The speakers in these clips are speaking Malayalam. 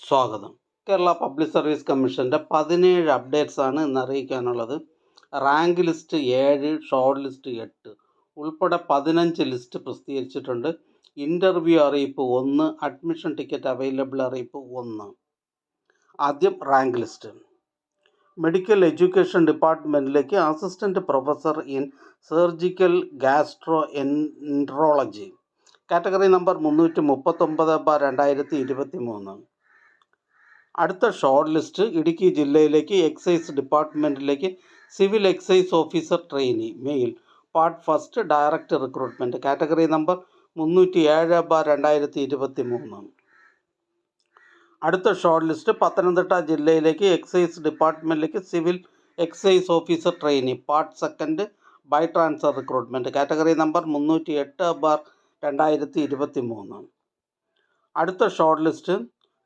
സ്വാഗതം. കേരള പബ്ലിക് സർവീസ് കമ്മീഷൻ്റെ 17 അപ്ഡേറ്റ്സ് ആണ് ഇന്ന് അറിയിക്കാനുള്ളത്. റാങ്ക് ലിസ്റ്റ് 7, ഷോർട്ട് ലിസ്റ്റ് 8 ഉൾപ്പെടെ 15 ലിസ്റ്റ് പ്രസിദ്ധീകരിച്ചിട്ടുണ്ട്. ഇൻ്റർവ്യൂ അറിയിപ്പ് 1, അഡ്മിഷൻ ടിക്കറ്റ് അവൈലബിൾ അറിയിപ്പ് 1. ആദ്യം റാങ്ക് ലിസ്റ്റ്. മെഡിക്കൽ എഡ്യൂക്കേഷൻ ഡിപ്പാർട്ട്മെൻറ്റിലേക്ക് assistant professor in surgical gastroenterology, category number 339/2023. അടുത്ത ഷോർട്ട് ലിസ്റ്റ് ഇടുക്കി ജില്ലയിലേക്ക് എക്സൈസ് ഡിപ്പാർട്ട്മെൻറ്റിലേക്ക് civil excise officer trainee male, part first, direct recruitment, category number 307/2023. അടുത്ത ഷോർട്ട് ലിസ്റ്റ് പത്തനംതിട്ട ജില്ലയിലേക്ക് എക്സൈസ് ഡിപ്പാർട്ട്മെൻറ്റിലേക്ക് civil excise officer trainee, part second, by transfer recruitment, category number 308/2023. അടുത്ത ഷോർട്ട് ലിസ്റ്റ്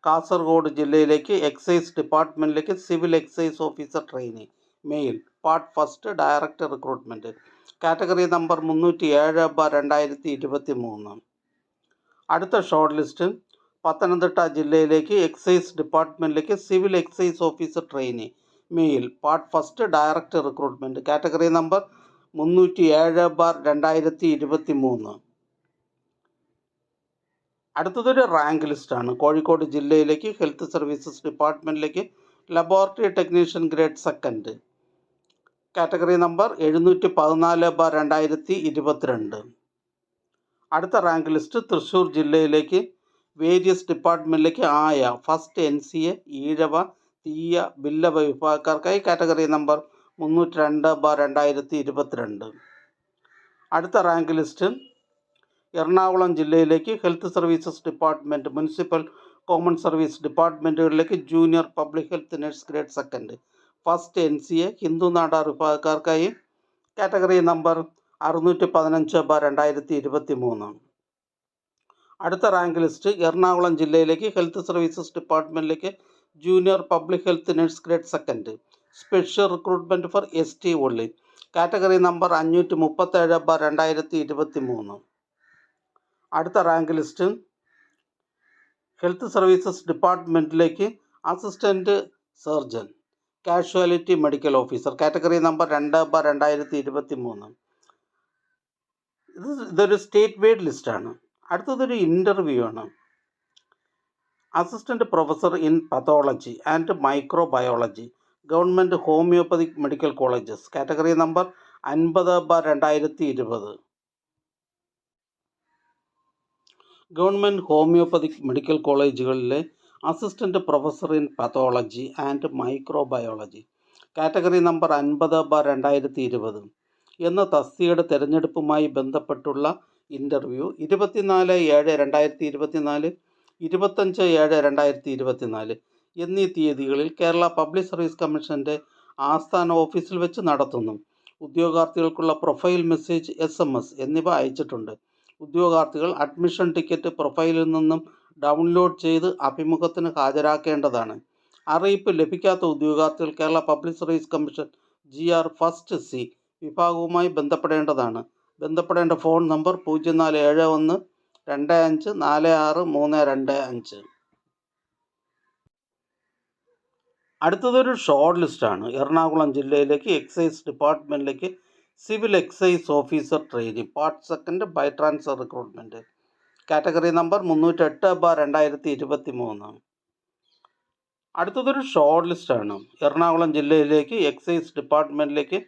കാസർഗോഡ് ജില്ലയിലേക്ക് എക്സൈസ് ഡിപ്പാർട്ട്മെൻറ്റിലേക്ക് civil excise officer trainee male, part first, direct recruitment, category number 307/2023. അടുത്ത ഷോർട്ട് ലിസ്റ്റ് പത്തനംതിട്ട ജില്ലയിലേക്ക് എക്സൈസ് ഡിപ്പാർട്ട്മെൻറ്റിലേക്ക് civil excise officer trainee male, part first, direct recruitment, category number 307/2023. അടുത്തതൊരു റാങ്ക് ലിസ്റ്റാണ്. കോഴിക്കോട് ജില്ലയിലേക്ക് ഹെൽത്ത് സർവീസസ് ഡിപ്പാർട്ട്മെൻറ്റിലേക്ക് laboratory technician grade second, category number 714/2022. അടുത്ത റാങ്ക് ലിസ്റ്റ് തൃശ്ശൂർ ജില്ലയിലേക്ക് വേരിയസ് ഡിപ്പാർട്ട്മെൻറ്റിലേക്ക് ആയ ഫസ്റ്റ് NCA ഈഴവ തീയ ബില്ലവ വിഭാഗക്കാർക്കായി, കാറ്റഗറി നമ്പർ 302/2022. അടുത്ത റാങ്ക് ലിസ്റ്റ് എറണാകുളം ജില്ലയിലേക്ക് health services department municipal common service ഡിപ്പാർട്ട്മെൻറ്റുകളിലേക്ക് junior public health nurse grade second, first NCA Hindu Nadar വിഭാഗക്കാർക്കായി, കാറ്റഗറി നമ്പർ 615/2023. അടുത്ത റാങ്ക് ലിസ്റ്റ് എറണാകുളം ജില്ലയിലേക്ക് ഹെൽത്ത് സർവീസസ് ഡിപ്പാർട്ട്മെൻറ്റിലേക്ക് junior public health nurse grade second, special recruitment for ST only, category number 537/2023. അടുത്ത റാങ്ക് ലിസ്റ്റ് ഹെൽത്ത് സർവീസസ് ഡിപ്പാർട്ട്മെൻറ്റിലേക്ക് assistant surgeon casualty medical officer, category number 2/2023. ഇതൊരു സ്റ്റേറ്റ് വൈഡ് ലിസ്റ്റാണ്. അടുത്തതൊരു ഇൻ്റർവ്യൂ ആണ്. Assistant professor in pathology and microbiology, government homoeopathic medical colleges, category number 50/2020. Government homoeopathic medical കോളേജുകളിലെ assistant professor in pathology and microbiology, category number 50/2020 എന്ന തസ്തികയുടെ തിരഞ്ഞെടുപ്പുമായി ബന്ധപ്പെട്ടുള്ള ഇൻ്റർവ്യൂ 24/7/2024, 25/7/2024 എന്നീ തീയതികളിൽ കേരള പബ്ലിക് സർവീസ് കമ്മീഷൻ്റെ ആസ്ഥാന ഓഫീസിൽ വെച്ച് നടത്തുന്നു. ഉദ്യോഗാർത്ഥികൾക്കുള്ള പ്രൊഫൈൽ മെസ്സേജ്, SMS എന്നിവ അയച്ചിട്ടുണ്ട്. ഉദ്യോഗാർത്ഥികൾ അഡ്മിഷൻ ടിക്കറ്റ് പ്രൊഫൈലിൽ നിന്നും ഡൗൺലോഡ് ചെയ്ത് അഭിമുഖത്തിന് ഹാജരാക്കേണ്ടതാണ്. അറിയിപ്പ് ലഭിക്കാത്ത ഉദ്യോഗാർത്ഥികൾ Kerala public service commission GR first C വിഭാഗവുമായി ബന്ധപ്പെടേണ്ടതാണ്. ബന്ധപ്പെടേണ്ട ഫോൺ നമ്പർ 047125463225. അടുത്തതൊരു ഷോർട്ട് ലിസ്റ്റാണ്. എറണാകുളം ജില്ലയിലേക്ക് എക്സൈസ് ഡിപ്പാർട്ട്മെൻറ്റിലേക്ക് civil excise officer trainee, part second, by transfer recruitment, category number 308/2023. അടുത്തതൊരു ഷോർട്ട് ലിസ്റ്റാണ്. എറണാകുളം ജില്ലയിലേക്ക് എക്സൈസ് ഡിപ്പാർട്ട്മെൻറ്റിലേക്ക്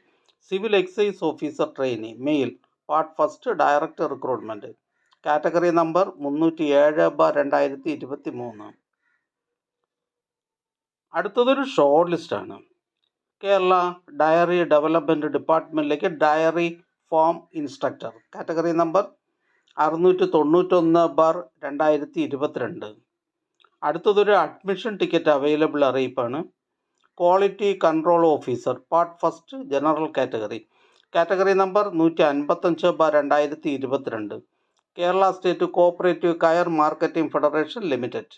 civil excise officer trainee male, part first, direct recruitment, category number 307/2023. അടുത്തതൊരു ഷോർട്ട് ലിസ്റ്റാണ്. കേരള ഡയറി ഡെവലപ്മെൻറ്റ് ഡിപ്പാർട്ട്മെൻറ്റിലേക്ക് dairy farm instructor, category number 691/2022. അടുത്തതൊരു അഡ്മിഷൻ ടിക്കറ്റ് അവൈലബിൾ അറിയിപ്പാണ്. Quality control officer, part first, general category, category number 155/2022, Kerala state cooperative coir marketing federation limited.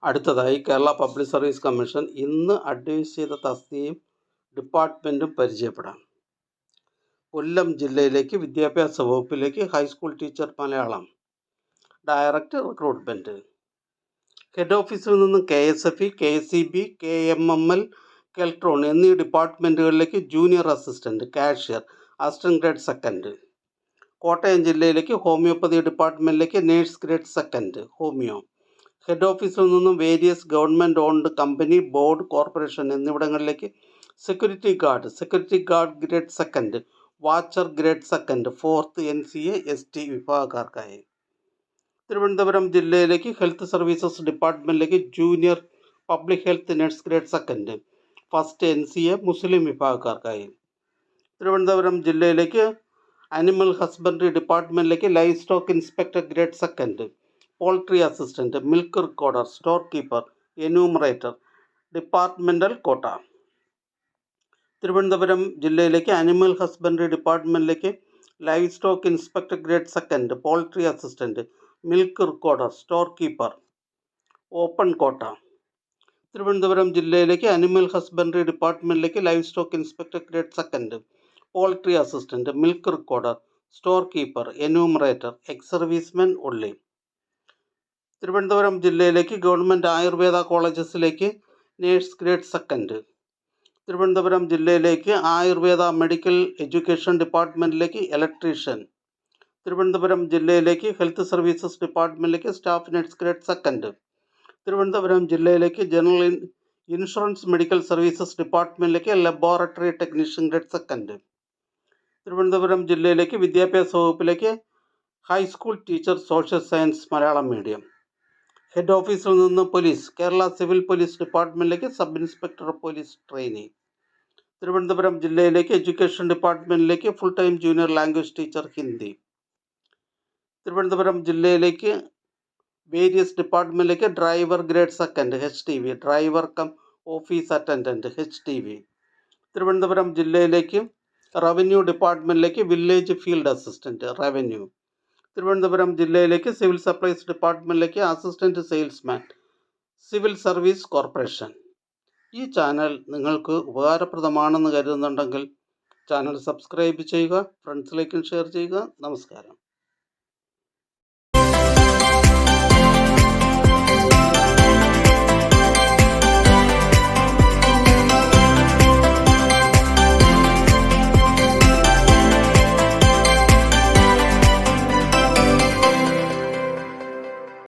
അടുത്തതായി കേരള പബ്ലിക് സർവീസ് കമ്മീഷൻ ഇന്ന് അഡ്വൈസ് ചെയ്ത തസ്തികയും ഡിപ്പാർട്ട്മെൻറ്റും പരിചയപ്പെടാം. കൊല്ലം ജില്ലയിലേക്ക് വിദ്യാഭ്യാസ വകുപ്പിലേക്ക് high school teacher Malayalam, direct recruitment. Head ഓഫീസിൽ നിന്നും KSFE, KCB, KMML, കെൽട്രോൺ എന്നീ ഡിപ്പാർട്ട്മെൻറ്റുകളിലേക്ക് junior assistant, cashier, assistant grade second. Kottayam ജില്ലയിലേക്ക് ഹോമിയോപ്പതി ഡിപ്പാർട്ട്മെൻറ്റിലേക്ക് nurse grade second homoeo. Head ഓഫീസിൽ നിന്നും various government owned company, board, corporation എന്നിവിടങ്ങളിലേക്ക് security guard grade second, watcher grade second, 4th NCA ST വിഭാഗക്കാർക്കായി. തിരുവനന്തപുരം ജില്ലയിലേക്ക് ഹെൽത്ത് സർവീസസ് ഡിപ്പാർട്ട്മെൻറ്റിലേക്ക് junior public health nurse grade second, 1st NCA മുസ്ലിം വിഭാഗക്കാർക്കായി. തിരുവനന്തപുരം ജില്ലയിലേക്ക് അനിമൽ ഹസ്ബൻഡറി ഡിപ്പാർട്ട്മെൻറ്റിലേക്ക് livestock inspector grade second, poultry assistant, milk recorder, store keeper, enumerator, departmental quota. Thiruvananthapuram ജില്ലയിലേക്ക് അനിമൽ ഹസ്ബൻഡറി ഡിപ്പാർട്ട്മെൻറ്റിലേക്ക് livestock inspector grade second, poultry assistant, milk recorder, store keeper, open quota. Thiruvananthapuram ജില്ലയിലേക്ക് അനിമൽ ഹസ്ബൻഡറി ഡിപ്പാർട്ട്മെൻറ്റിലേക്ക് livestock inspector grade second, poultry assistant, milk recorder, store keeper, enumerator, ex servicemen only. Thiruvananthapuram ജില്ലയിലേക്ക് ഗവൺമെൻറ് ആയുർവേദ കോളേജസിലേക്ക് നേഴ്സ് ഗ്രേഡ് സെക്കൻഡ്. തിരുവനന്തപുരം ജില്ലയിലേക്ക് ആയുർവേദ മെഡിക്കൽ എഡ്യൂക്കേഷൻ ഡിപ്പാർട്ട്മെൻറ്റിലേക്ക് ഇലക്ട്രീഷ്യൻ. തിരുവനന്തപുരം ജില്ലയിലേക്ക് ഹെൽത്ത് സർവീസസ് ഡിപ്പാർട്ട്മെൻറ്റിലേക്ക് staff nurse grade second. Thiruvananthapuram ജില്ലയിലേക്ക് ജനറൽ ഇൻഷുറൻസ് മെഡിക്കൽ സർവീസസ് ഡിപ്പാർട്ട്മെൻറ്റിലേക്ക് laboratory technician grade second. Thiruvananthapuram ജില്ലയിലേക്ക് വിദ്യാഭ്യാസ വകുപ്പിലേക്ക് high school teacher social science Malayalam medium. Head ഓഫീസിൽ നിന്ന് പോലീസ് കേരള സിവിൽ പോലീസ് ഡിപ്പാർട്ട്മെൻറ്റിലേക്ക് sub inspector of police trainee. Thiruvananthapuram ജില്ലയിലേക്ക് എഡ്യൂക്കേഷൻ ഡിപ്പാർട്ട്മെൻറ്റിലേക്ക് full time junior language teacher Hindi. Thiruvananthapuram ജില്ലയിലേക്ക് വേരിയസ് ഡിപ്പാർട്ട്മെൻറ്റിലേക്ക് driver grade second HTV, driver cum office attendant HTV. Thiruvananthapuram ജില്ലയിലേക്ക് റവന്യൂ ഡിപ്പാർട്ട്മെൻറ്റിലേക്ക് village field assistant revenue. Thiruvananthapuram ജില്ലയിലേക്ക് സിവിൽ സപ്ലൈസ് ഡിപ്പാർട്ട്മെൻറ്റിലേക്ക് assistant salesman, civil service corporation. ഈ ചാനൽ നിങ്ങൾക്ക് ഉപകാരപ്രദമാണെന്ന് കരുതുന്നുണ്ടെങ്കിൽ ചാനൽ സബ്സ്ക്രൈബ് ചെയ്യുക, ഫ്രണ്ട്സിലേക്കും ഷെയർ ചെയ്യുക. നമസ്കാരം.